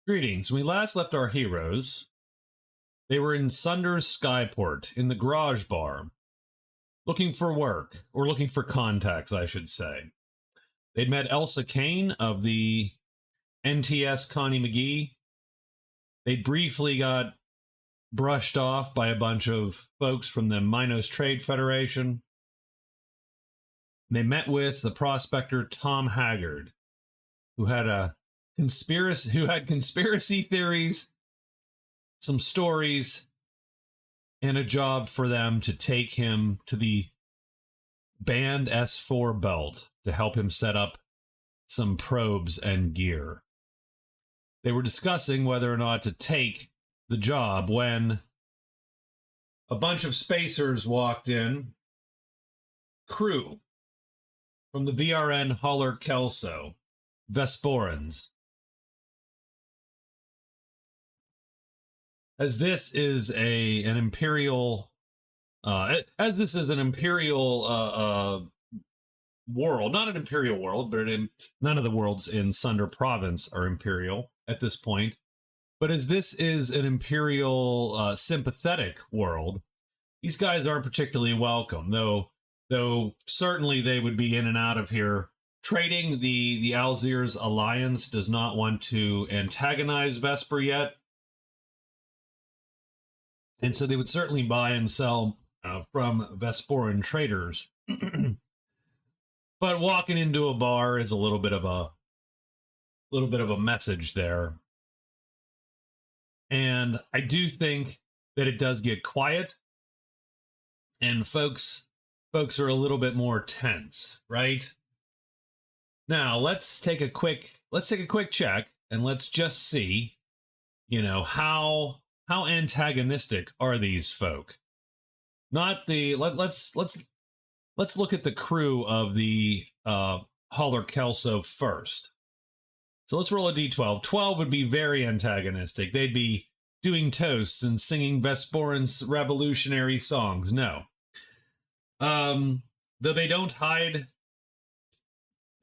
Greetings. When we last left our heroes, they were in Sunder's Skyport in the garage bar, looking for work, or looking for contacts, I should say. They'd met Elsa Kane of the NTS Connie McGee. They briefly got brushed off by a bunch of folks from the Minos Trade Federation. They met with the prospector Tom Haggard, who had conspiracy theories, some stories, and a job for them to take him to the banned S4 belt to help him set up some probes and gear. They were discussing whether or not to take the job when a bunch of spacers walked in, crew from the VRN Holler Kelso, Vesporans. As this is an imperial world, not an imperial world, but none of the worlds in Sunder province are imperial at this point. But as this is an imperial sympathetic world, these guys aren't particularly welcome, though certainly they would be in and out of here. Trading, the Alzir's alliance does not want to antagonize Vesper yet. And so they would certainly buy and sell from Vesporan traders. But walking into a bar is a little bit of a message there. And I do think that it does get quiet, and folks are a little bit more tense, right? Now let's take a quick check, and let's just see, how antagonistic are these folk? Let's look at the crew of the Holler Kelso first. So let's roll a d12. 12 would be very antagonistic. They'd be doing toasts and singing Vesporan's revolutionary songs. No. Though they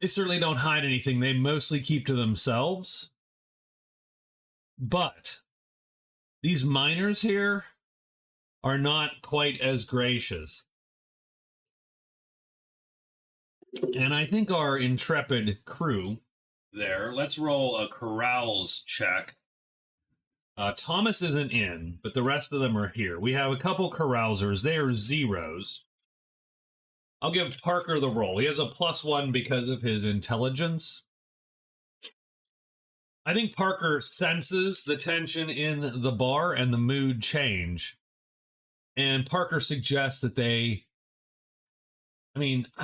certainly don't hide anything. They mostly keep to themselves. But these miners here are not quite as gracious. And I think our intrepid crew there, let's roll a carouse check. Thomas isn't in, but the rest of them are here. We have a couple carousers. They are zeros. I'll give Parker the roll. He has a +1 because of his intelligence. I think Parker senses the tension in the bar and the mood change. And Parker suggests that I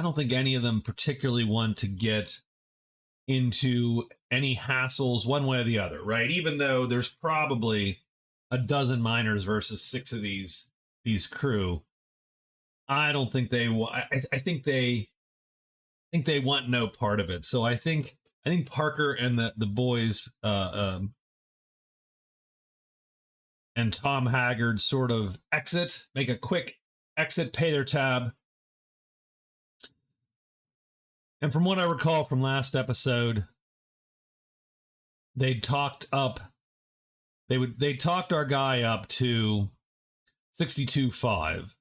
don't think any of them particularly want to get into any hassles one way or the other, right? Even though there's probably a dozen miners versus 6 of these crew. I don't think I think they want no part of it. So I think Parker and the boys and Tom Haggard sort of make a quick exit, pay their tab. And from what I recall from last episode, they talked our guy up to 62.5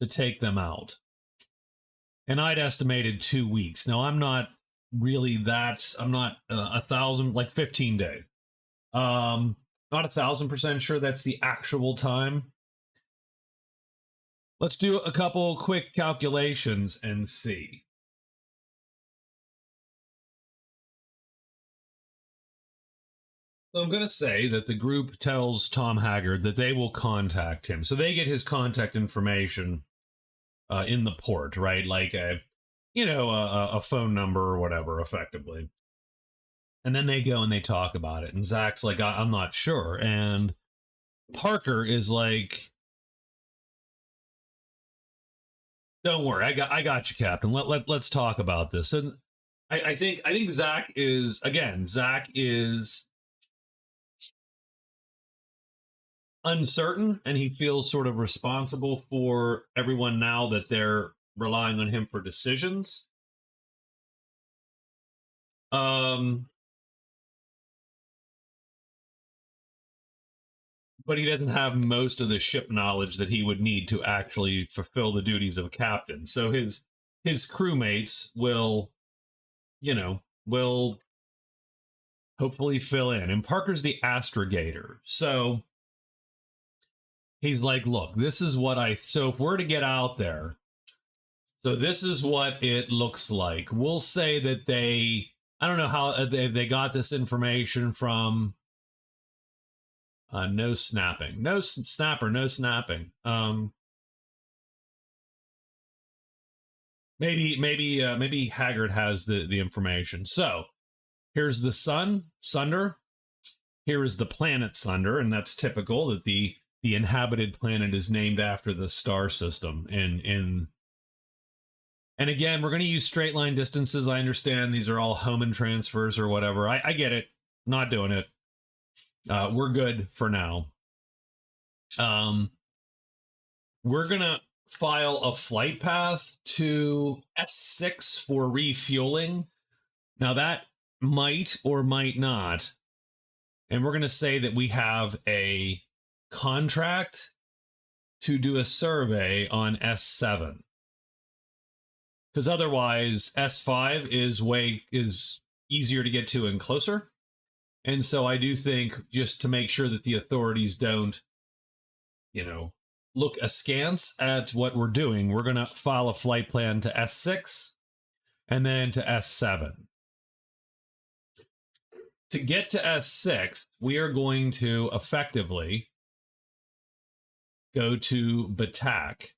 to take them out. And I'd estimated 2 weeks. Now I'm not really I'm not 1,000, like 15 days. Not 1,000% sure that's the actual time. Let's do a couple quick calculations and see. So I'm going to say that the group tells Tom Haggard that they will contact him. So they get his contact information in the port, right? Like a phone number or whatever, effectively. And then they go and they talk about it. And Zach's like, I'm not sure. And Parker is like, don't worry, I got you, Captain. Let's talk about this. And I think Zach is uncertain, and he feels sort of responsible for everyone now that they're relying on him for decisions. but he doesn't have most of the ship knowledge that he would need to actually fulfill the duties of a captain. So his crewmates will, will hopefully fill in. And Parker's the astrogator. So he's like, look, this is what so if we're to get out there, so this is what it looks like. We'll say that I don't know how they got this information from. No snapping. No snapper, no snapping. Maybe Haggard has the information. So here's the sun, Sunder. Here is the planet Sunder, and that's typical that the inhabited planet is named after the star system. And again, we're going to use straight line distances. I understand these are all Hohmann transfers or whatever. I get it. Not doing it. We're good for now. We're going to file a flight path to S6 for refueling. Now that might or might not. And we're going to say that we have a contract to do a survey on S7. Because otherwise S5 is easier to get to and closer. And so I do think, just to make sure that the authorities don't, look askance at what we're doing, we're going to file a flight plan to S6 and then to S7. To get to S6, we are going to effectively go to Batak.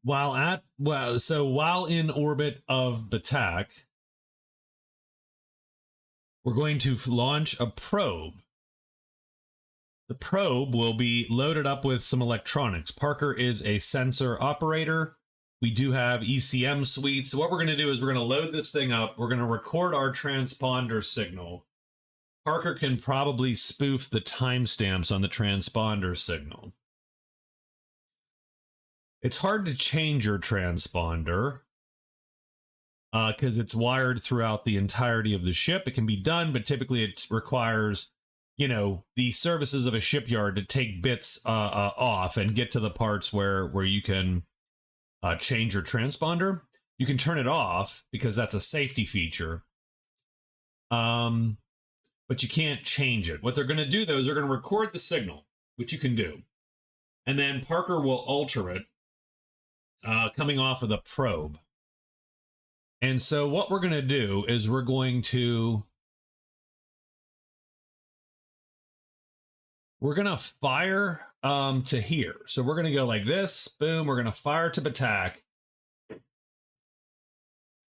While in orbit of Batak, we're going to launch a probe. The probe will be loaded up with some electronics. Parker is a sensor operator. We do have ECM suites. So what we're going to do is we're going to load this thing up. We're going to record our transponder signal. Parker can probably spoof the timestamps on the transponder signal. It's hard to change your transponder because it's wired throughout the entirety of the ship. It can be done, but typically it requires, the services of a shipyard to take bits off and get to the parts where you can change your transponder. You can turn it off because that's a safety feature. But you can't change it. What they're going to do, though, is they're going to record the signal, which you can do. And then Parker will alter it coming off of the probe. And so what we're going to do is we're going to fire to here. So we're going to go like this. Boom. We're going to fire to Batak.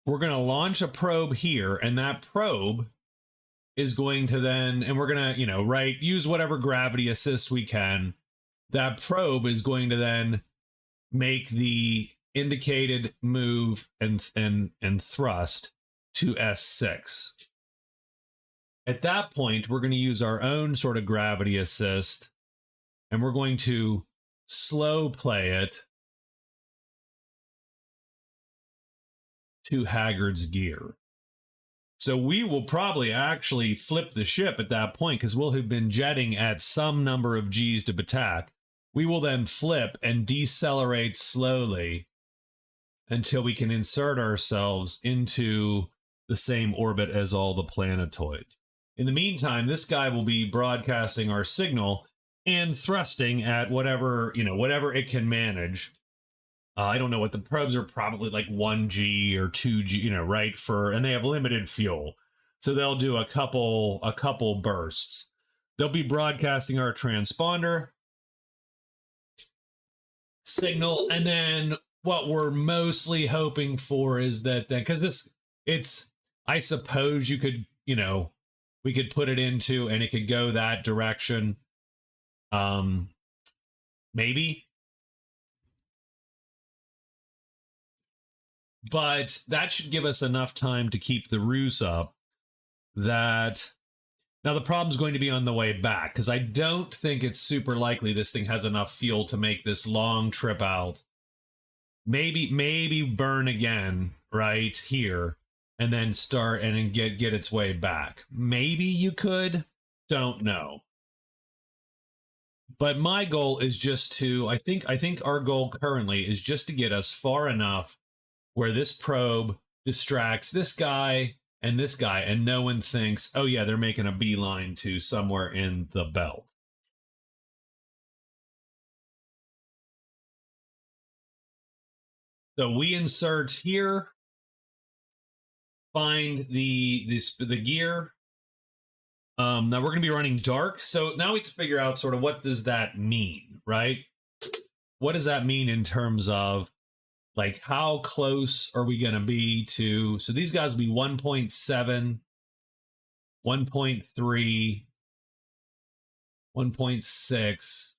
We're going to launch a probe here, and that probe is going to then, and we're going to, use whatever gravity assist we can. That probe is going to then make the indicated move and thrust to S6. At that point, we're going to use our own sort of gravity assist, and we're going to slow play it to Haggard's gear. So we will probably actually flip the ship at that point because we'll have been jetting at some number of Gs to Batak. We will then flip and decelerate slowly until we can insert ourselves into the same orbit as all the planetoid. In the meantime, this guy will be broadcasting our signal and thrusting at whatever it can manage. I don't know what the probes are, probably like 1G or 2G, right? And they have limited fuel. So they'll do a couple bursts. They'll be broadcasting our transponder signal, and then what we're mostly hoping for is that then, because I suppose you could, we could put it into and it could go that direction. Maybe. But that should give us enough time to keep the ruse up. That now the problem's going to be on the way back, because I don't think it's super likely this thing has enough fuel to make this long trip out. Maybe burn again right here, and then start and then get its way back. Maybe you could, don't know. But my goal is just to, I think our goal currently is just to get us far enough where this probe distracts this guy, and no one thinks, oh yeah, they're making a beeline to somewhere in the belt. So we insert here, find the gear. Now we're going to be running dark. So now we have to figure out sort of what does that mean, right? What does that mean in terms of like how close are we going to be to? So these guys will be 1.7, 1.3, 1.6.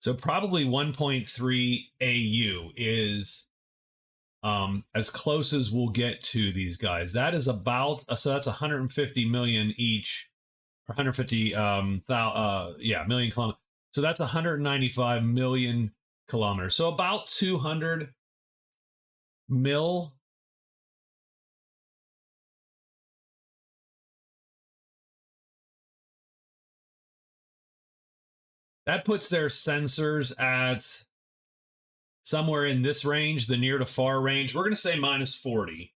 So probably 1.3 AU is as close as we'll get to these guys. That is about, so that's 150 million each, or 150 million kilometers. So that's 195 million kilometers. So about 200 mil. That puts their sensors at somewhere in this range, the near to far range. We're going to say minus 40.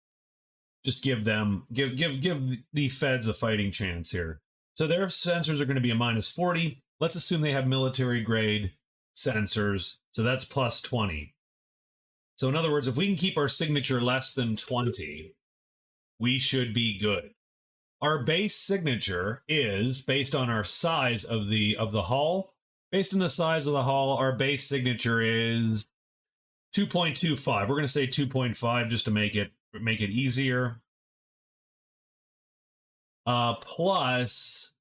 Just give the feds a fighting chance here. So their sensors are going to be a minus 40. Let's assume they have military grade sensors. So that's plus 20. So in other words, if we can keep our signature less than 20, we should be good. Our base signature is based on our size of the hull. Based on the size of the hull, our base signature is 2.25. We're going to say 2.5 just to make it easier. Plus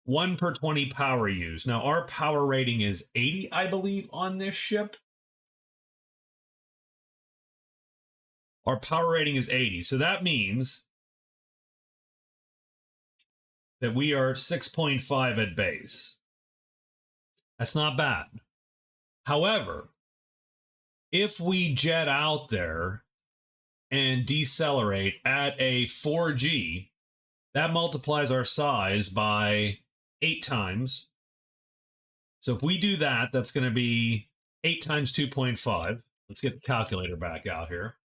1 per 20 power used. Now our power rating is 80, I believe, on this ship. Our power rating is 80. So that means that we are 6.5 at base. That's not bad. However, if we jet out there and decelerate at a 4G, that multiplies our size by 8 times. So if we do that, that's going to be 8 times 2.5. Let's get the calculator back out here.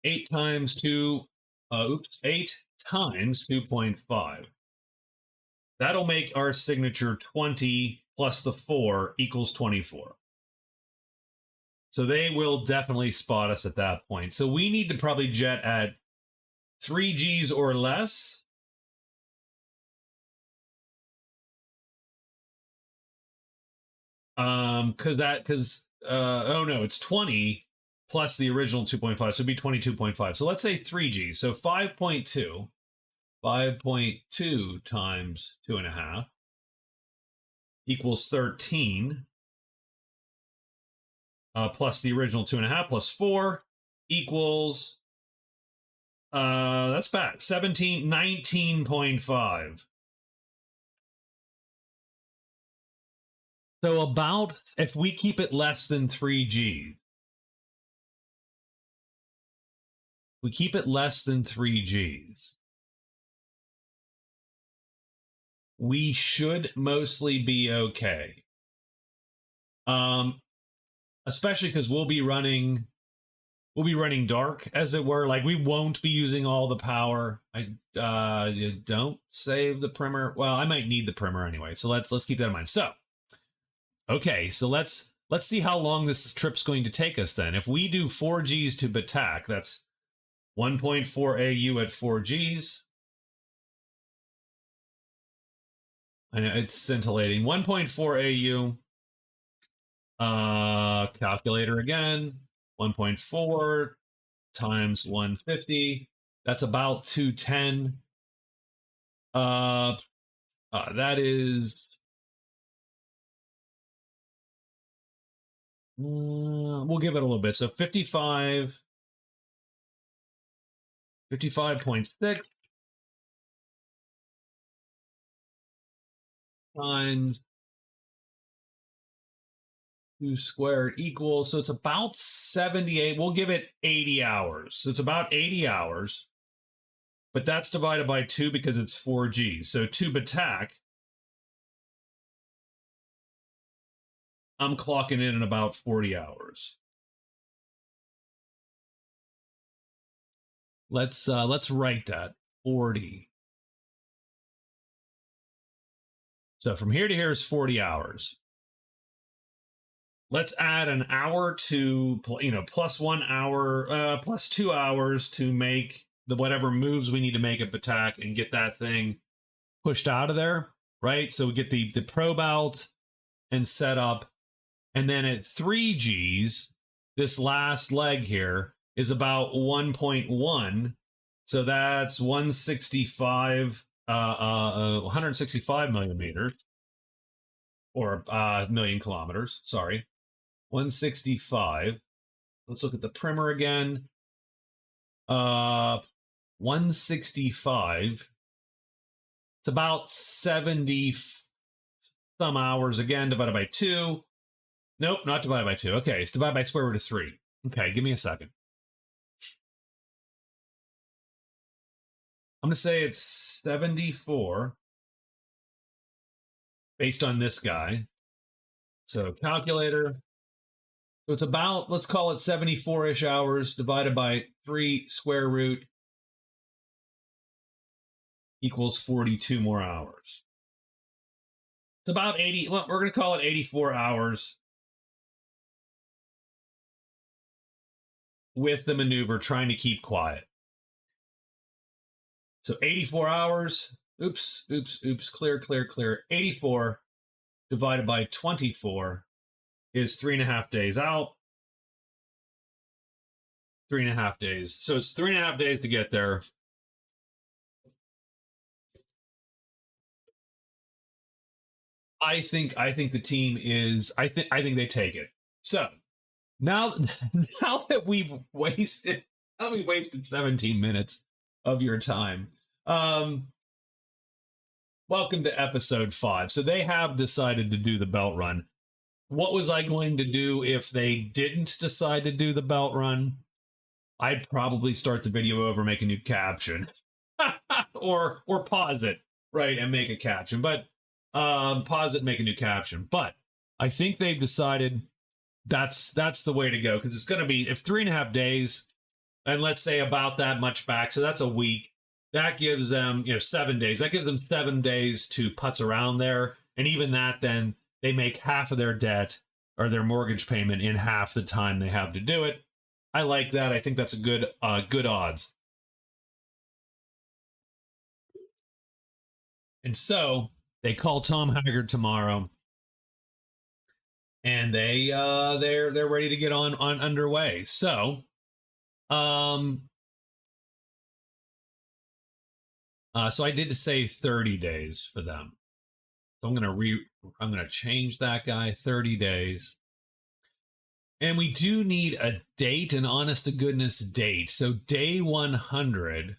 8 times 8 times 2.5. That'll make our signature 20 plus the 4 equals 24. So they will definitely spot us at that point. So we need to probably jet at 3 Gs or less. Oh no, it's 20 plus the original 2.5, so it'd be 22.5. So let's say 3 Gs. So 5.2 times 2.5 equals 13. Plus the original 2.5 plus 4 equals, that's bad, 19.5. So about, if we keep it less than 3G, we keep it less than 3Gs, we should mostly be okay. Especially because we'll be running dark, as it were. Like, we won't be using all the power. You don't save the primer. Well, I might need the primer anyway, so let's keep that in mind. So, okay, so let's see how long this trip's going to take us then. If we do 4 Gs to Batak, that's 1.4 AU at 4 Gs. I know it's scintillating. 1.4 AU. Calculator again. 1.4 times 150. That's about 210. That is. We'll give it a little bit. So 55.6 times 2 squared equals, so it's about 78. We'll give it 80 hours. So it's about 80 hours. but that's divided by 2 because it's 4Gs. So to Batak, I'm clocking in about 40 hours. Let's write that 40. So from here to here is 40 hours. Let's add an hour to, plus 1 hour, plus 2 hours to make the whatever moves we need to make at Batak and get that thing pushed out of there, right? So we get the probe out and set up. And then at 3Gs, this last leg here is about 1.1. So that's 165 millimeters, or million kilometers, sorry. 165. Let's look at the primer again. 165. It's about 70 some hours again, divided by 2. Nope, not divided by 2. Okay, it's divided by square root of 3. Okay, give me a second. I'm going to say it's 74 based on this guy. So calculator. So it's about, let's call it 74-ish hours divided by 3 square root equals 42 more hours. It's about 80, well, we're going to call it 84 hours with the maneuver trying to keep quiet. So 84 hours, oops, clear. 84 divided by 24 is 3.5 days out. 3.5 days. So it's 3.5 days to get there. I think the team is, I think they take it. So now that we've wasted 17 minutes of your time, welcome to episode 5. So they have decided to do the belt run. What was I going to do if they didn't decide to do the belt run? I'd probably start the video over, make a new caption, or pause it, right, and make a caption. But pause it, make a new caption. But I think they've decided that's the way to go, because it's going to be, if 3.5 days, and let's say about that much back, so that's a week. That gives them 7 days. That gives them 7 days to putz around there, and even that, then they make half of their debt or their mortgage payment in half the time they have to do it. I like that. I think that's a good odds. And so they call Tom Haggard tomorrow, and they're ready to get on underway. So, so I did say 30 days for them. So I'm gonna change that guy, 30 days. And we do need a date, an honest to goodness date. So day 100.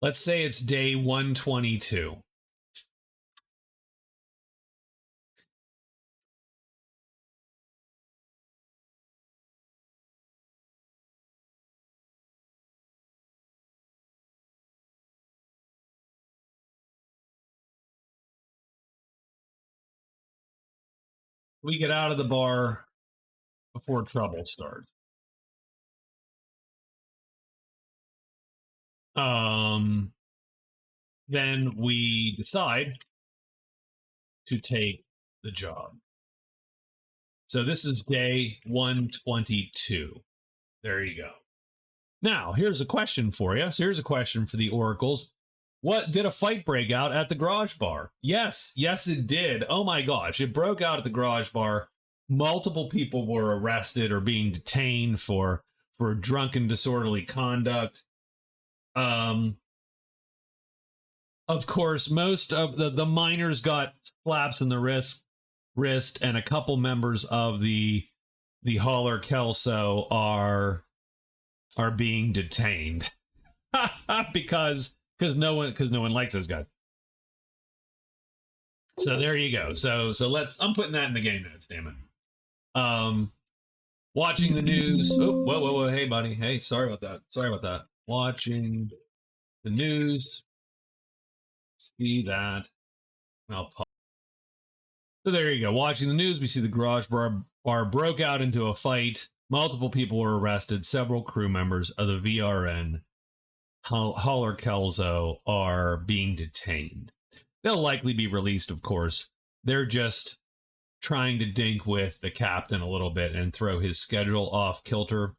Let's say it's day 122. We get out of the bar before trouble starts. Then we decide to take the job. So this is day 122. There you go. Now, here's a question for you. So here's a question for the Oracles. What, did a fight break out at the garage bar? Yes, it did. Oh my gosh, it broke out at the garage bar. Multiple people were arrested or being detained for drunken, disorderly conduct. Of course, most of the minors got slaps in the wrist, and a couple members of the Hauler Kelso are being detained because no one likes those guys. So there you go. So I'm putting that in the game notes, damn it. Watching the news. Oh, whoa. Hey, buddy. Hey, sorry about that. Watching the news. See that. So there you go. Watching the news, we see the garage bar broke out into a fight. Multiple people were arrested. Several crew members of the VRN Haller Kelso are being detained. They'll likely be released, of course. They're just trying to dink with the captain a little bit and throw his schedule off kilter.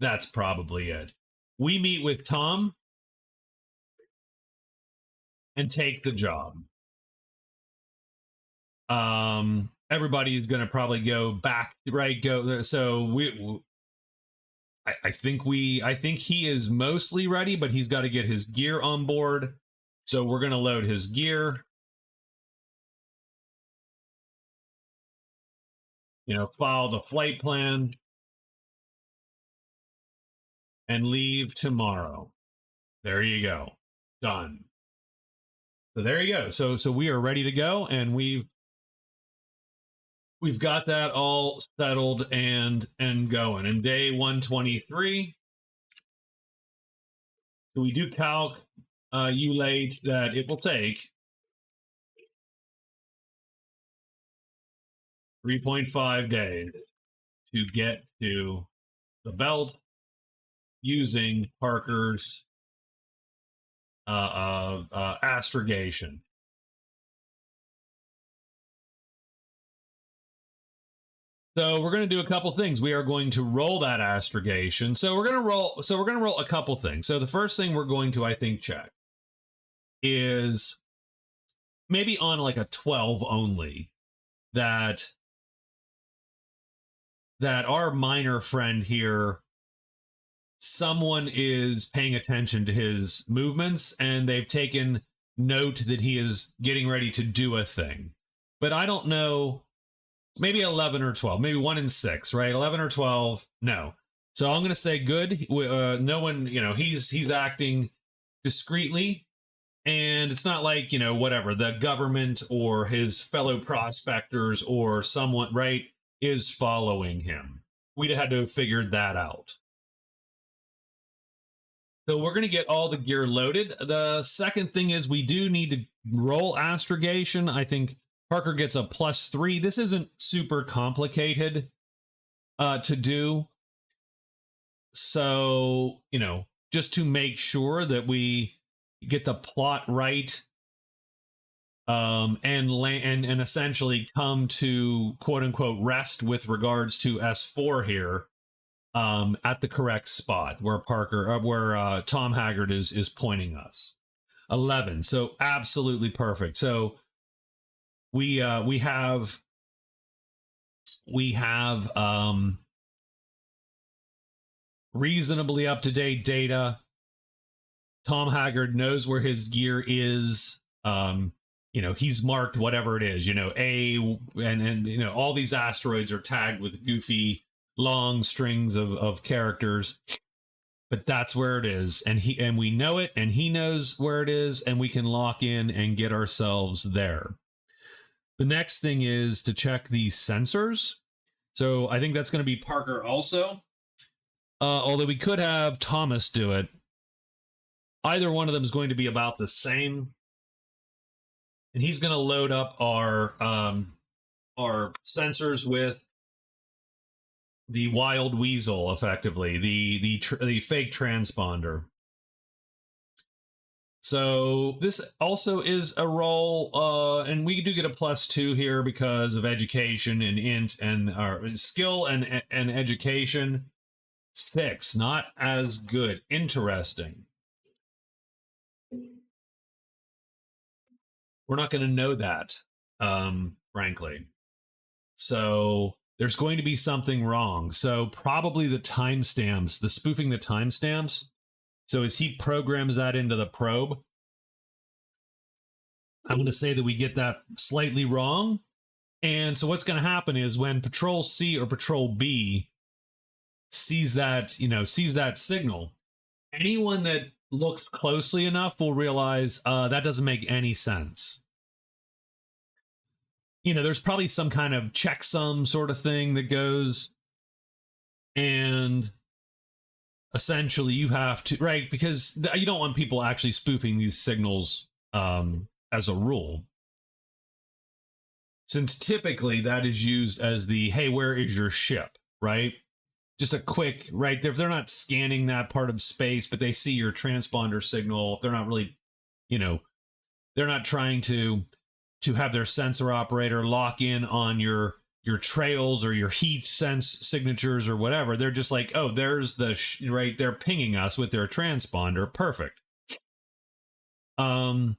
That's probably it. We meet with Tom and take the job. Everybody is going to probably go back, right? Go there. So I think he is mostly ready, but he's got to get his gear on board. So we're going to load his gear. File the flight plan and leave tomorrow. There you go. Done. So there you go. So we are ready to go, and we've got that all settled and going. And day 123, so we do calculate that it will take 3.5 days to get to the belt using Parker's astrogation. So we're going to do a couple things. We are going to roll that astrogation. So we're going to roll a couple things. So the first thing we're going to, I think, check is maybe on like a 12 only that our minor friend here, someone is paying attention to his movements and they've taken note that he is getting ready to do a thing. But I don't know, maybe 11 or 12, maybe 1 in 6, right? 11 or 12, no. So I'm going to say good. No one, he's acting discreetly, and it's not like, whatever, the government or his fellow prospectors or someone, right, is following him. We'd have had to have figured that out. So we're going to get all the gear loaded. The second thing is we do need to roll astrogation. I think Parker gets a +3. This isn't super complicated to do. So, just to make sure that we get the plot right, and essentially come to quote unquote rest with regards to S4 here, at the correct spot where Tom Haggard is pointing us. 11. So absolutely perfect. So we have reasonably up-to-date data. Tom Haggard knows where his gear is. He's marked whatever it is, A, and all these asteroids are tagged with goofy long strings of characters, but that's where it is. And we know it, and he knows where it is, and we can lock in and get ourselves there. The next thing is to check the sensors. So I think that's going to be Parker also. Although we could have Thomas do it. Either one of them is going to be about the same. And he's going to load up our sensors with the wild weasel, effectively, the fake transponder. So this also is a roll, and we do get a +2 here because of education and int and our skill and education. 6, not as good. Interesting. We're not going to know that, frankly. So there's going to be something wrong. So probably the timestamps, the spoofing the timestamps. So as he programs that into the probe, I'm going to say that we get that slightly wrong. And so what's going to happen is when Patrol C or Patrol B sees that signal, anyone that looks closely enough will realize that doesn't make any sense. there's probably some kind of checksum sort of thing that goes, and essentially you have to, right, because you don't want people actually spoofing these signals as a rule, since typically that is used as the, hey, where is your ship, right? Just a quick, right, if they're not scanning that part of space, but they see your transponder signal, they're not really, they're not trying to have their sensor operator lock in on your trails or your heat sense signatures or whatever. They're just like, oh, there's the right, they're pinging us with their transponder. Perfect. I'm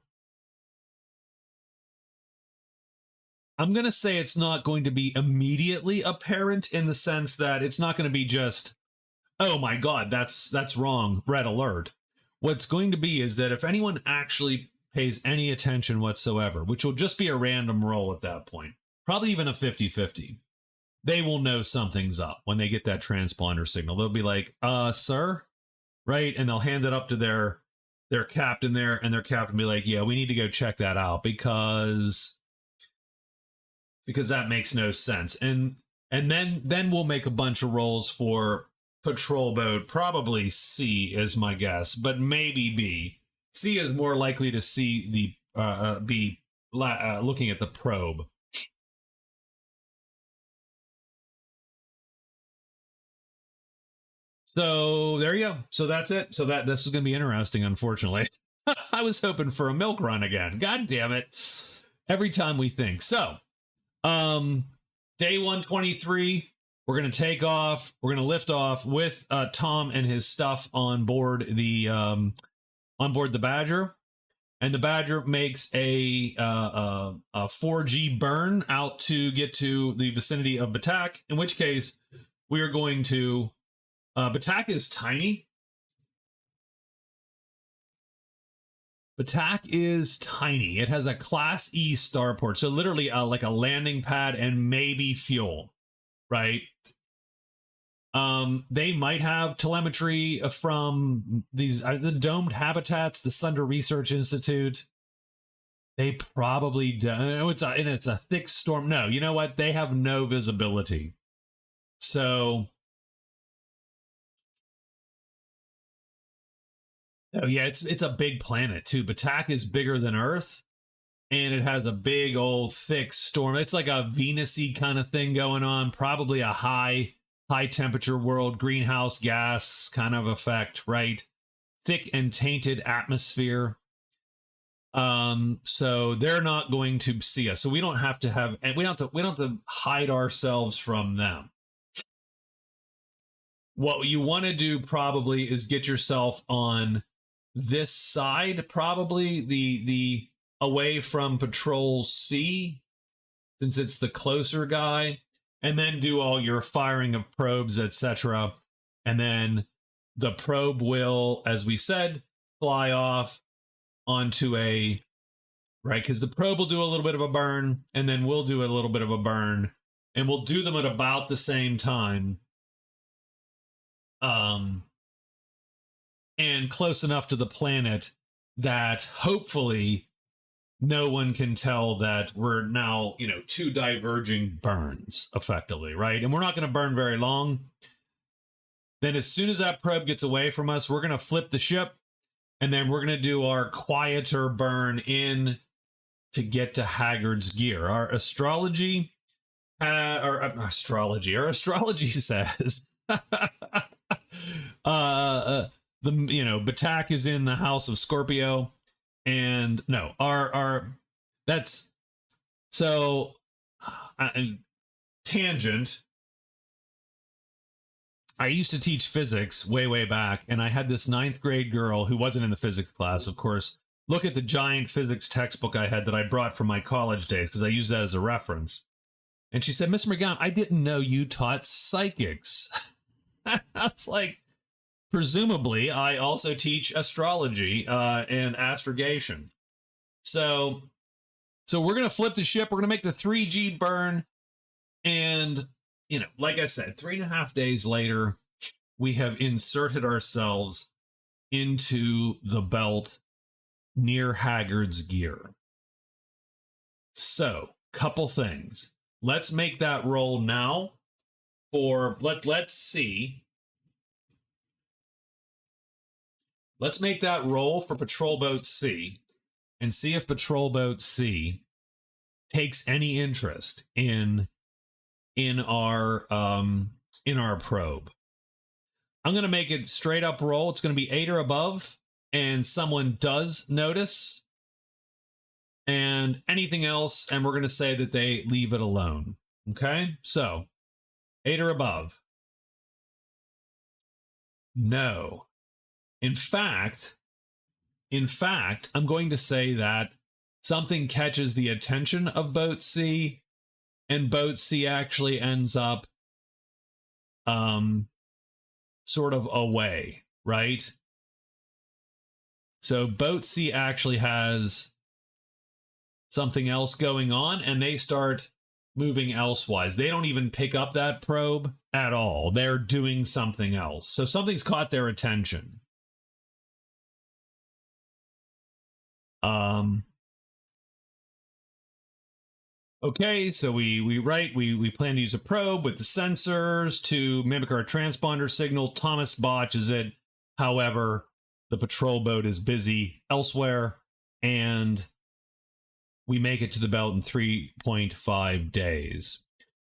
going to say it's not going to be immediately apparent, in the sense that it's not going to be just, oh my God, that's wrong, red alert. What's going to be is that if anyone actually pays any attention whatsoever, which will just be a random roll at that point, probably even a 50-50, they will know something's up when they get that transponder signal. They'll be like, sir, right? And they'll hand it up to their captain there, and their captain will be like, yeah, we need to go check that out because that makes no sense. And then we'll make a bunch of rolls for patrol boat, probably C is my guess, but maybe B. C is more likely to see the be looking at the probe. So there you go. So that's it. So this is going to be interesting, unfortunately. I was hoping for a milk run again. God damn it. Every time we think. So, day 123, we're going to take off. We're going to lift off with Tom and his stuff on board the Badger. And the Badger makes a 4G burn out to get to the vicinity of Batak, in which case we are going to... Batak is tiny. Batak is tiny. It has a Class E starport, so literally like a landing pad and maybe fuel, right? They might have telemetry from these the domed habitats, the Sunder Research Institute. They probably don't. It's a thick storm. No, you know what? They have no visibility. So, oh yeah, it's a big planet too. Batak is bigger than Earth, and it has a big old thick storm. It's like a Venus-y kind of thing going on. Probably a high temperature world, greenhouse gas kind of effect, right? Thick and tainted atmosphere. So they're not going to see us. So we don't have to have, and we don't have to hide ourselves from them. What you want to do probably is get yourself on this side, probably the away from Patrol C, since it's the closer guy, and then do all your firing of probes, etc. And then the probe will, as we said, fly off onto a, right, because the probe will do a little bit of a burn, and then we'll do a little bit of a burn, and we'll do them at about the same time. And close enough to the planet that hopefully no one can tell that we're now, two diverging burns, effectively, right? And we're not going to burn very long. Then as soon as that probe gets away from us, we're going to flip the ship, and then we're going to do our quieter burn in to get to Haggard's gear. Our astrology says Batak is in the house of Scorpio, and no, that's so tangent. I used to teach physics way back, and I had this 9th grade girl who wasn't in the physics class, of course. Look at the giant physics textbook I had that I brought from my college days, because I used that as a reference. And she said, Mr. McGowan, I didn't know you taught psychics. I was like, presumably, I also teach astrology and astrogation. So we're going to flip the ship. We're going to make the 3G burn. And, like I said, 3.5 days later, we have inserted ourselves into the belt near Haggard's gear. So couple things. Let's make that roll now for let's see. Let's make that roll for Patrol Boat C and see if Patrol Boat C takes any interest in our probe. I'm going to make it straight up roll. It's going to be 8 or above, and someone does notice, and anything else, and we're going to say that they leave it alone. Okay, so 8 or above. No. In fact, I'm going to say that something catches the attention of Boat C, and Boat C actually ends up sort of away, right? So Boat C actually has something else going on, and they start moving elsewise. They don't even pick up that probe at all. They're doing something else. So something's caught their attention. Okay, so we plan to use a probe with the sensors to mimic our transponder signal. Thomas botches it. However, the patrol boat is busy elsewhere, and we make it to the belt in 3.5 days.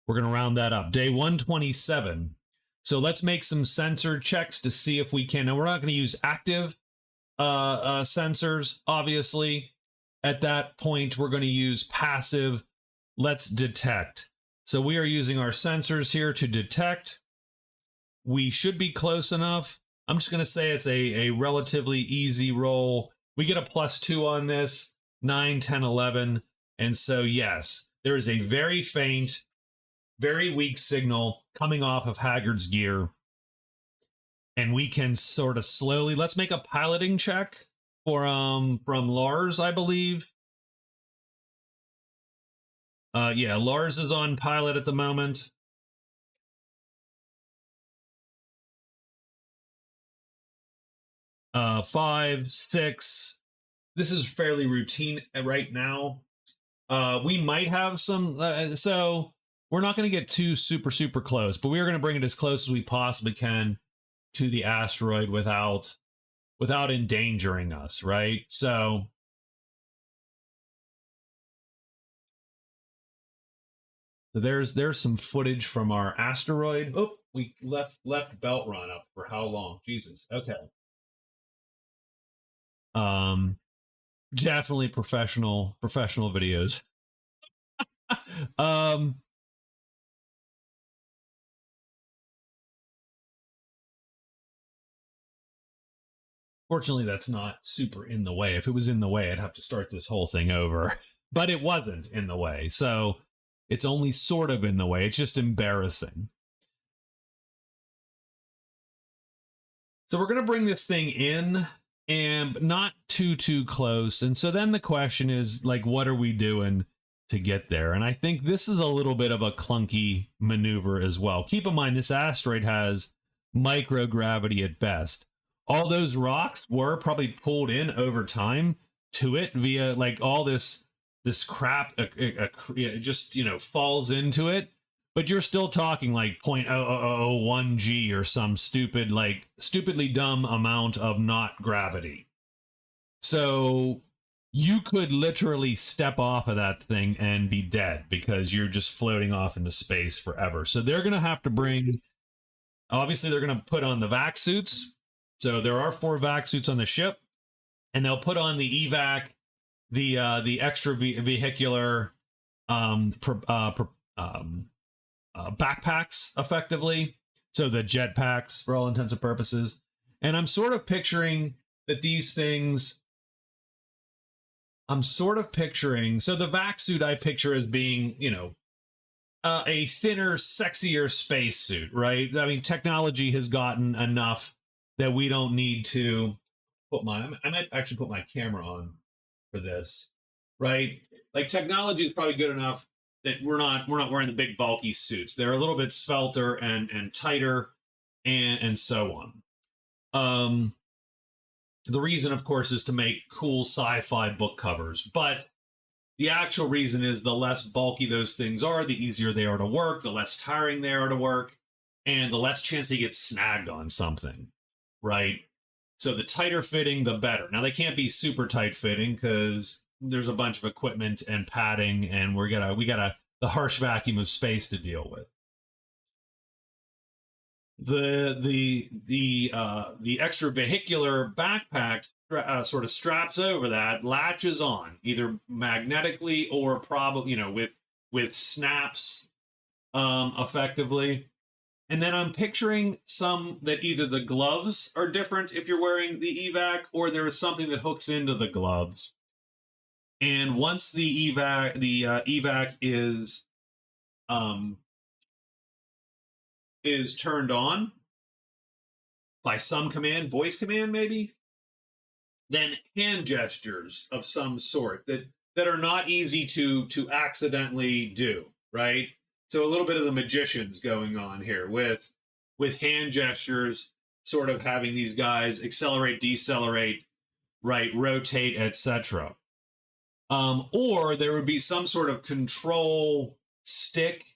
We're going to round that up. Day 127. So let's make some sensor checks to see if we can. Now, we're not going to use active sensors, obviously. At that point, we're going to use passive. Let's detect. So we are using our sensors here to detect. We should be close enough. I'm just going to say it's a relatively easy roll. We get a +2 on this, 9, 10, 11. And so, yes, there is a very faint, very weak signal coming off of Haggard's gear. And we can sort of slowly, let's make a piloting check for from Lars, I believe. Yeah, Lars is on pilot at the moment. Uh, 5, 6. This is fairly routine right now. We might have some, so we're not going to get too super close, but we are going to bring it as close as we possibly can to the asteroid without endangering us, right? So there's some footage from our asteroid. Oh, we left belt run up for how long? Jesus. Okay. Definitely professional videos. Fortunately, that's not super in the way. If it was in the way, I'd have to start this whole thing over. But it wasn't in the way. So it's only sort of in the way. It's just embarrassing. So we're going to bring this thing in, and not too close. And so then the question is, like, what are we doing to get there? And I think this is a little bit of a clunky maneuver as well. Keep in mind, this asteroid has microgravity at best. All those rocks were probably pulled in over time to it via, like, all this crap it just, you know, falls into it. But you're still talking like 0.0001 G or some stupidly dumb amount of not gravity. So you could literally step off of that thing and be dead because you're just floating off into space forever. So they're going to have to bring, obviously they're going to put on the vac suits. So there are 4 vac suits on the ship, and they'll put on the evac, the extra vehicular backpacks, effectively. So the jetpacks, for all intents and purposes. And I'm sort of picturing that these things, so the vac suit I picture as being, you know, a thinner, sexier spacesuit, right? I mean, technology has gotten enough that we don't need to I might actually put my camera on for this, right? Like, technology is probably good enough that we're not wearing the big bulky suits. They're a little bit svelter and tighter and so on. The reason, of course, is to make cool sci-fi book covers, but The actual reason is the less bulky those things are, the easier they are to work, the less tiring they are to work, and the less chance they get snagged on something, right? So the tighter fitting, the better. Now they can't be super tight fitting because there's a bunch of equipment and padding, and we got the harsh vacuum of space to deal with. The extravehicular backpack sort of straps over that, latches on either magnetically or probably with snaps, effectively. And then I'm picturing some that either the gloves are different if you're wearing the evac, or there is something that hooks into the gloves. And once the evac is turned on by some command, voice command maybe, then hand gestures of some sort that are not easy to accidentally do, right? So a little bit of the magician's going on here with hand gestures, sort of having these guys accelerate, decelerate, right, rotate, etc. Or there would be some sort of control stick,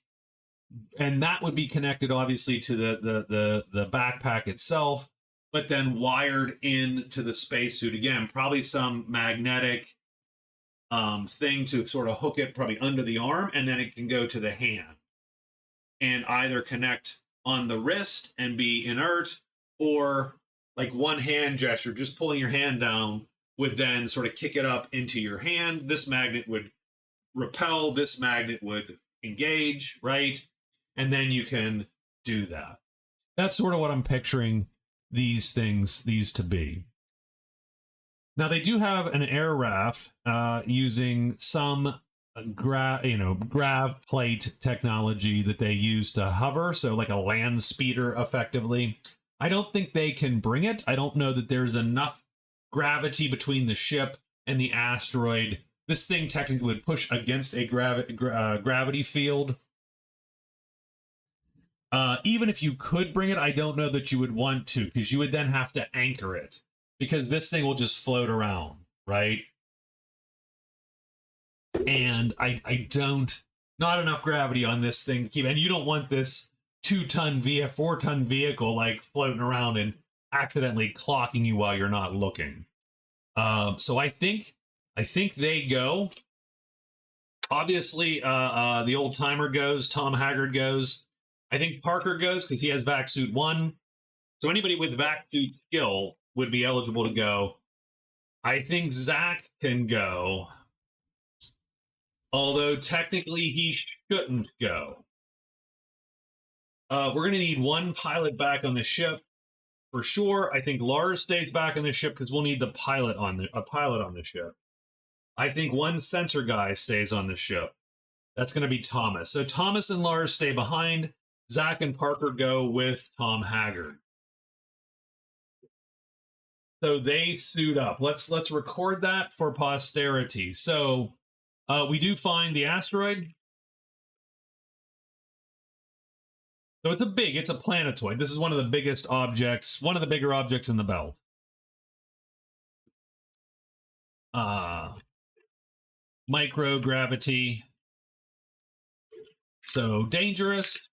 and that would be connected obviously to the backpack itself, but then wired into the spacesuit again. Probably some magnetic thing to sort of hook it probably under the arm, and then it can go to the hand and either connect on the wrist and be inert, or like one hand gesture, just pulling your hand down would then sort of kick it up into your hand. This magnet would repel, this magnet would engage, right? And then you can do that. That's sort of what I'm picturing these to be. Now they do have an air raft using some grav plate technology that they use to hover, so like a land speeder effectively. I don't think they can bring it. I don't know that there's enough gravity between the ship and the asteroid. This thing technically would push against a gravity field. Even if you could bring it, I don't know that you would want to, because you would then have to anchor it, because this thing will just float around, right? And I don't, not enough gravity on this thing to keep, and you don't want this 4-ton vehicle like floating around and accidentally clocking you while you're not looking. So I think they go. Obviously, the old timer goes, Tom Haggard goes. I think Parker goes because he has vac suit 1. So anybody with vac suit skill would be eligible to go. I think Zach can go, although technically he shouldn't go. We're going to need one pilot back on the ship for sure. I think Lars stays back on the ship because we'll need a pilot on the ship. I think one sensor guy stays on the ship. That's going to be Thomas. So Thomas and Lars stay behind. Zach and Parker go with Tom Haggard. So they suit up. Let's record that for posterity. So we do find the asteroid. So it's a planetoid. This is one of the biggest objects, one of the bigger objects in the belt. Microgravity. So dangerous.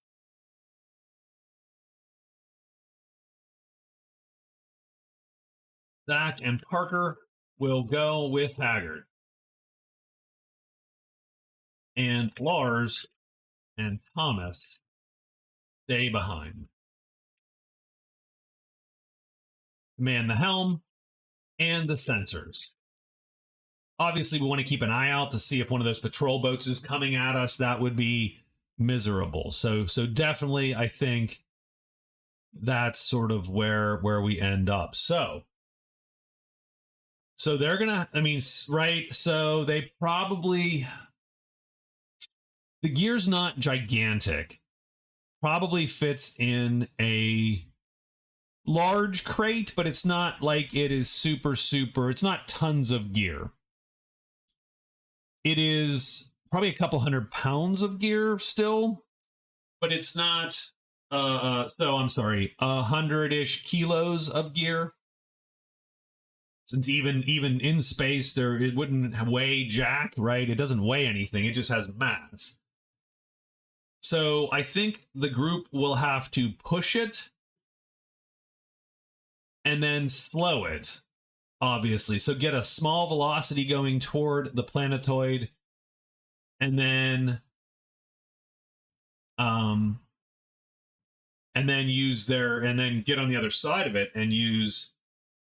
Zach and Parker will go with Haggard. And Lars and Thomas stay behind. Man the helm and the sensors. Obviously, we want to keep an eye out to see if one of those patrol boats is coming at us. That would be miserable. So definitely, I think that's sort of where we end up. So they're gonna, right? So they probably, the gear's not gigantic. Probably fits in a large crate, but it's not like it is super, it's not tons of gear. It is probably a couple 100 pounds of gear still, but it's not, 100-ish kilos of gear. since even in space there it wouldn't weigh jack, right? It doesn't weigh anything, it just has mass. So I think the group will have to push it and then slow it, obviously. So get a small velocity going toward the planetoid, and then use their, and then get on the other side of it and use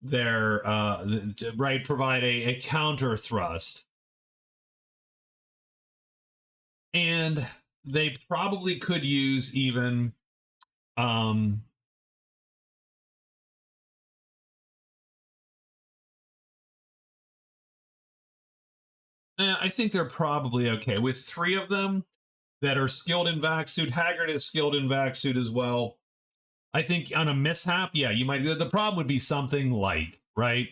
their right, provide a counter thrust. And they probably could use even I think they're probably okay with 3 of them that are skilled in vac suit. Haggard is skilled in vac suit as well. I think on a mishap, yeah, you might. The problem would be something like, right?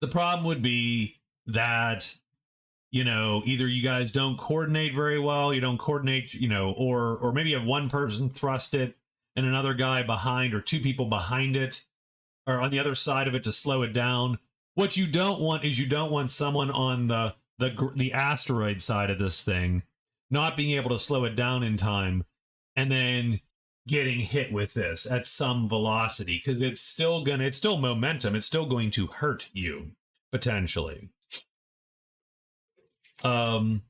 The problem would be that, either you guys don't coordinate very well, you don't coordinate, or maybe you have one person thrust it and another guy behind, or 2 people behind it, or on the other side of it to slow it down. What you don't want is, you don't want someone on the asteroid side of this thing not being able to slow it down in time, and then getting hit with this at some velocity, because it's still momentum, it's still going to hurt you potentially. So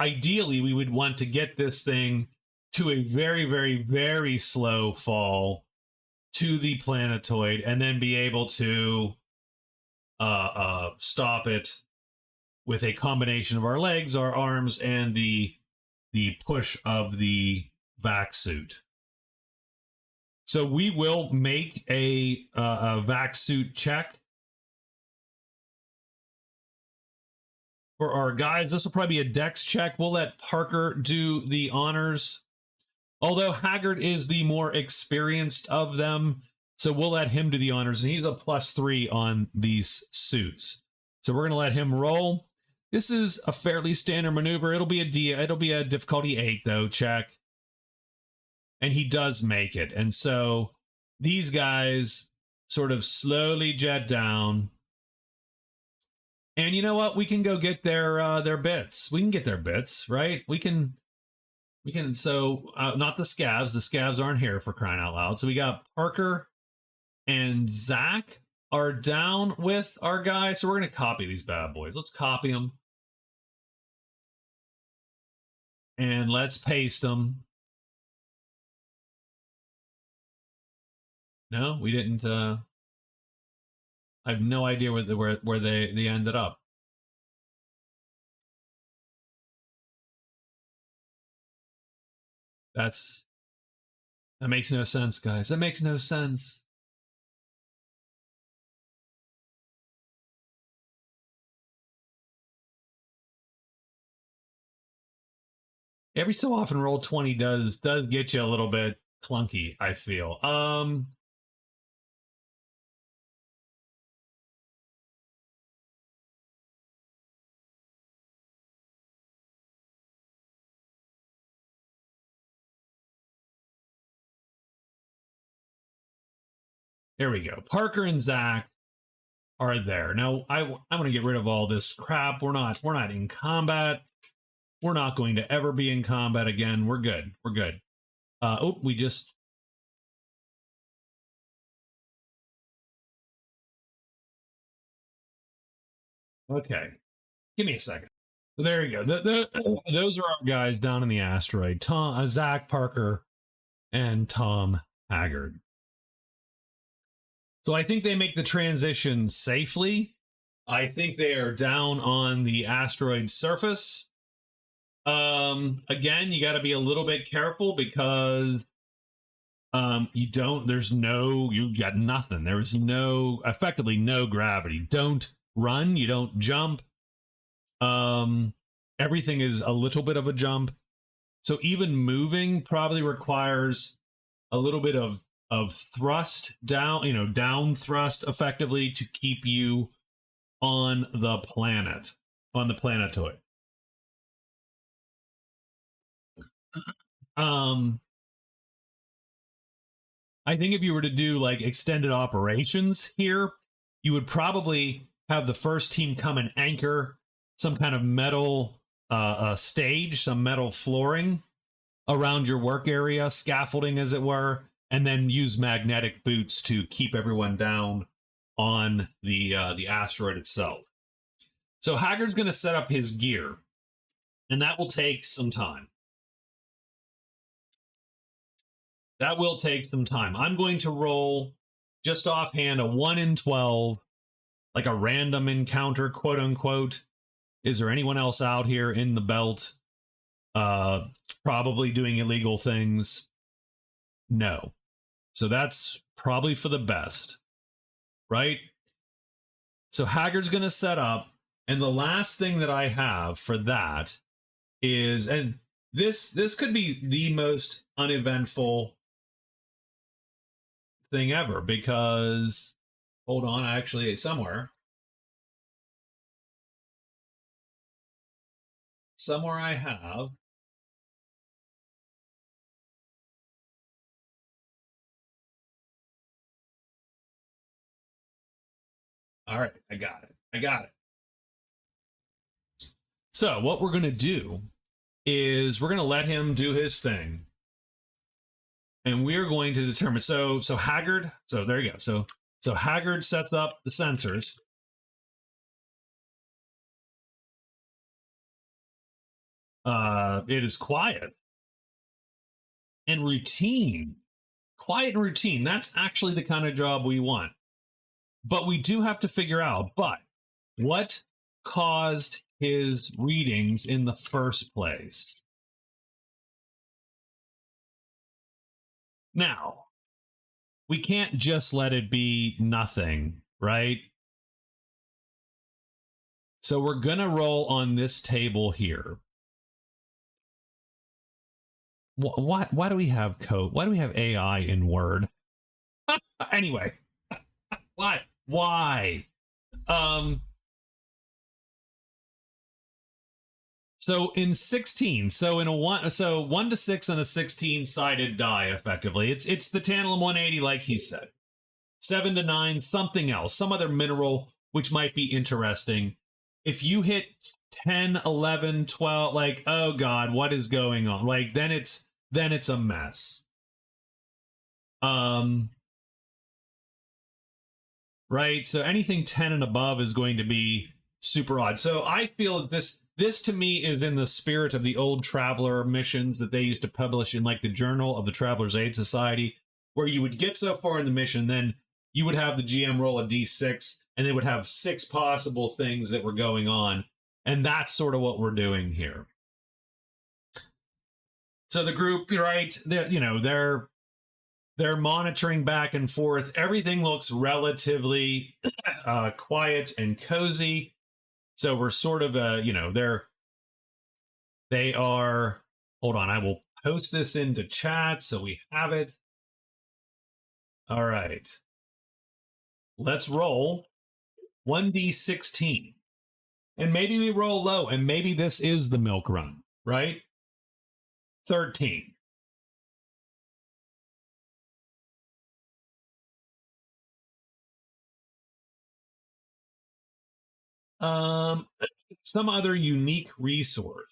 ideally we would want to get this thing to a very, very, very slow fall to the planetoid, and then be able to stop it with a combination of our legs, our arms, and the push of the vac suit. So we will make a vac suit check for our guys. This will probably be a dex check. We'll let Parker do the honors, although Haggard is the more experienced of them, so we'll let him do the honors, and he's a +3 on these suits. So we're going to let him roll. This is a fairly standard maneuver. It'll be a difficulty 8 though check, and he does make it. And so these guys sort of slowly jet down. And you know what? We can go get their bits. We can get their bits, right? We can. So not the scavs. The scavs aren't here, for crying out loud. So we got Parker and Zach are down with our guy. So we're going to copy these bad boys. Let's copy them. And let's paste them. No, we didn't. I have no idea where they ended up. That makes no sense, guys. That makes no sense. Every so often, Roll20 does get you a little bit clunky, I feel. There we go. Parker and Zach are there. Now, I want to get rid of all this crap. We're not in combat. We're not going to ever be in combat again. We're good. We're good. We just... Okay. Give me a second. There you go. Those are our guys down in the asteroid. Tom, Zach, Parker, and Tom Haggard. So I think they make the transition safely. I think they are down on the asteroid surface. Again, you got to be a little bit careful, because you got nothing. There is effectively no gravity. Don't run. You don't jump. Everything is a little bit of a jump. So even moving probably requires a little bit of thrust down, down thrust effectively, to keep you on the planet, on the planetoid. I think if you were to do like extended operations here, you would probably have the first team come and anchor some kind of metal stage, some metal flooring around your work area, scaffolding as it were, and then use magnetic boots to keep everyone down on the asteroid itself. So Haggard's going to set up his gear, and that will take some time. That will take some time. I'm going to roll just offhand a 1 in 12, like a random encounter, quote unquote. Is there anyone else out here in the belt probably doing illegal things? No. So that's probably for the best, right? So Haggard's going to set up, and the last thing that I have for that is, and this could be the most uneventful thing ever, because hold on, actually somewhere I have all right, I got it. So what we're going to do is we're going to let him do his thing, and we're going to determine. So Haggard. So there you go. So Haggard sets up the sensors. It is quiet and routine. Quiet and routine. That's actually the kind of job we want. But we do have to figure out, but what caused his readings in the first place? Now, we can't just let it be nothing, right? So we're going to roll on this table here. Why do we have code? Why do we have AI in Word? Anyway, why? So in 16, so in a 1 to 6 on a 16-sided die, effectively. It's the tantalum 180, like he said. 7 to 9, something else, some other mineral which might be interesting. If you hit 10, 11, 12, like, oh god, what is going on? Like, then it's a mess. Right? So anything 10 and above is going to be super odd. So I feel that this to me is in the spirit of the old traveler missions that they used to publish in like the Journal of the Traveler's Aid Society, where you would get so far in the mission, then you would have the GM roll a d6, and they would have 6 possible things that were going on. And that's sort of what we're doing here. So the group, right, they're monitoring back and forth. Everything looks relatively quiet and cozy. So we're sort of, they are, hold on, I will post this into chat so we have it. All right. Let's roll 1d16. And maybe we roll low, and maybe this is the milk run, right? 13. Some other unique resource.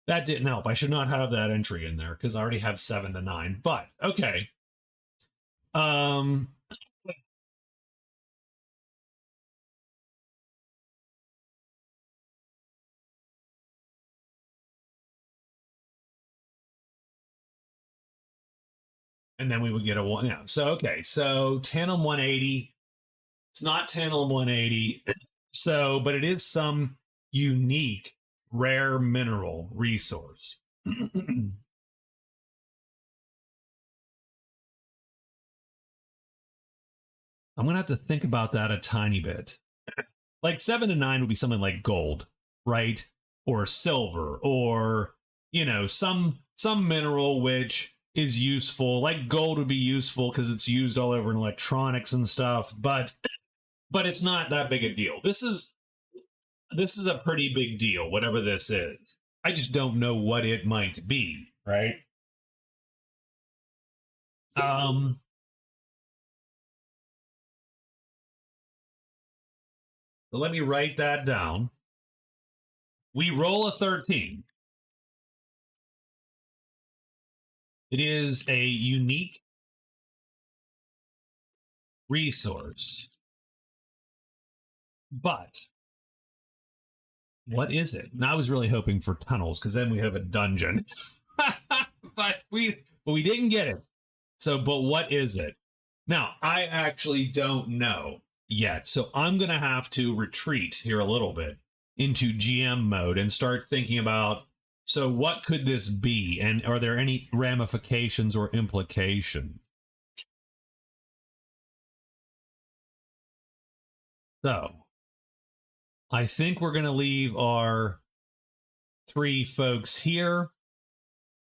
That didn't help. I should not have that entry in there because I already have 7 to 9. But okay. And then we would get a 1. Yeah. So okay. So tantalum 180. It's not tantalum 180. So, but it is some unique rare mineral resource. I'm going to have to think about that a tiny bit. Like 7 to 9 would be something like gold, right? Or silver, or, some mineral which is useful. Like gold would be useful because it's used all over in electronics and stuff, but it's not that big a deal. This is a pretty big deal, whatever this is. I just don't know what it might be, right? Um, so let me write that down. We roll a 13. It is a unique resource. But what is it? And I was really hoping for tunnels because then we have a dungeon. but we didn't get it. So, but what is it? Now, I actually don't know yet. So I'm going to have to retreat here a little bit into GM mode and start thinking about, so what could this be? And are there any ramifications or implications? So I think we're going to leave our 3 folks here,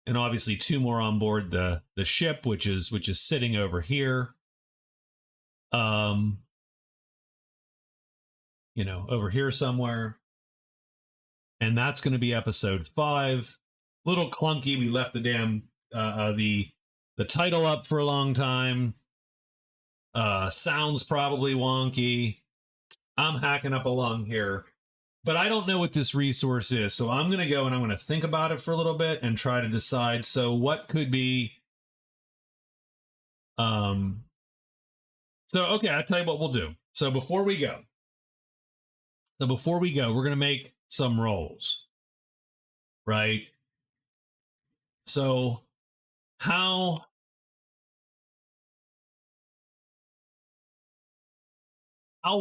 and obviously 2 more on board the ship, which is sitting over here. You know, over here somewhere. And that's going to be episode 5. Little clunky. We left the damn the title up for a long time. Sounds probably wonky. I'm hacking up along here, but I don't know what this resource is. So I'm going to go and I'm going to think about it for a little bit and try to decide. So what could be, so, okay, I'll tell you what we'll do. So before we go, we're going to make some rolls, right? So how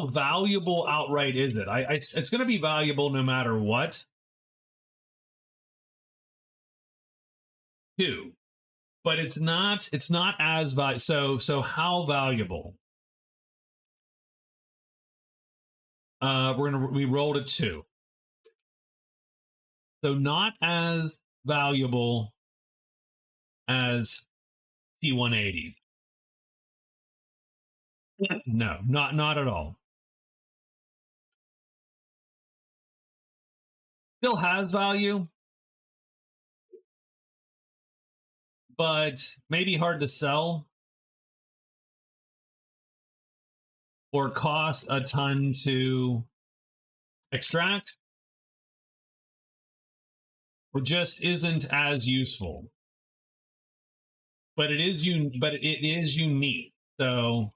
valuable outright is it? It's going to be valuable no matter what. 2, but it's not as valuable. So how valuable? We rolled a 2. So not as valuable as T180. No, not at all. Still has value, but maybe hard to sell or cost a ton to extract, or just isn't as useful. But it is unique. So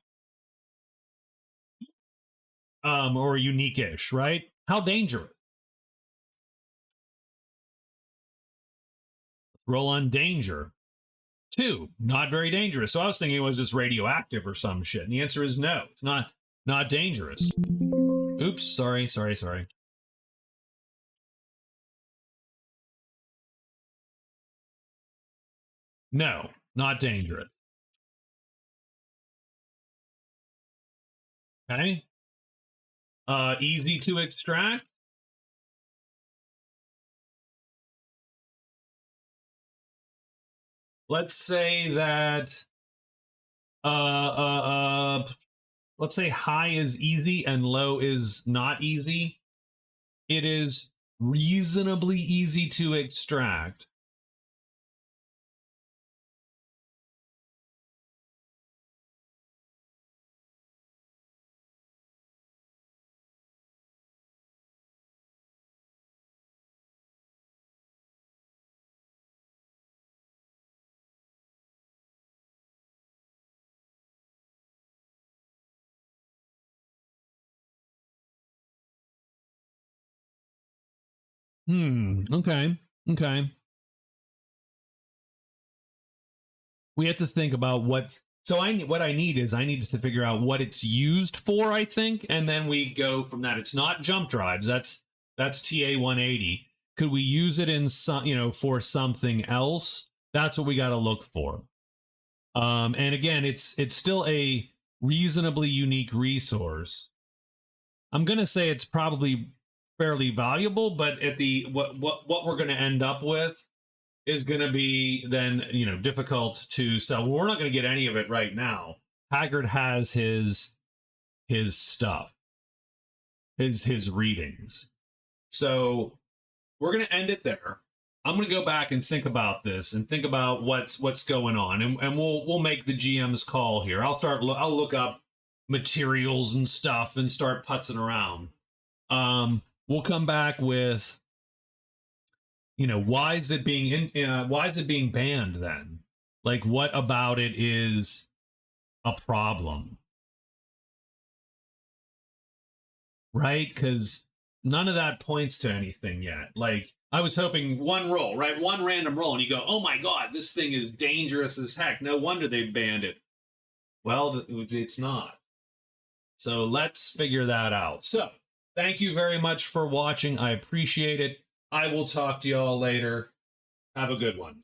or unique-ish, right? How dangerous? Roll on danger. 2, not very dangerous. So I was thinking it was this radioactive or some shit. And the answer is no, it's not dangerous. Oops, sorry. No, not dangerous. Okay. Easy to extract. Let's say that let's say high is easy and low is not easy. It is reasonably easy to extract. Okay. We have to think about what I need to figure out what it's used for, I think, and then we go from that. It's not jump drives. That's TA 180. Could we use it in some, for something else? That's what we got to look for. And again, it's still a reasonably unique resource. I'm going to say it's probably fairly valuable, but at the what we're going to end up with is going to be then difficult to sell. We're not going to get any of it right now. Haggard has his stuff, his readings. So we're going to end it there. I'm going to go back and think about this and think about what's going on, and we'll make the GM's call here. I'll look up materials and stuff and start putzing around. We'll come back with, why is it being banned then? Like, what about it is a problem? Right? Because none of that points to anything yet. Like, I was hoping one roll, right? One random roll, and you go, oh my God, this thing is dangerous as heck. No wonder they banned it. Well, it's not. So let's figure that out. So thank you very much for watching. I appreciate it. I will talk to y'all later. Have a good one.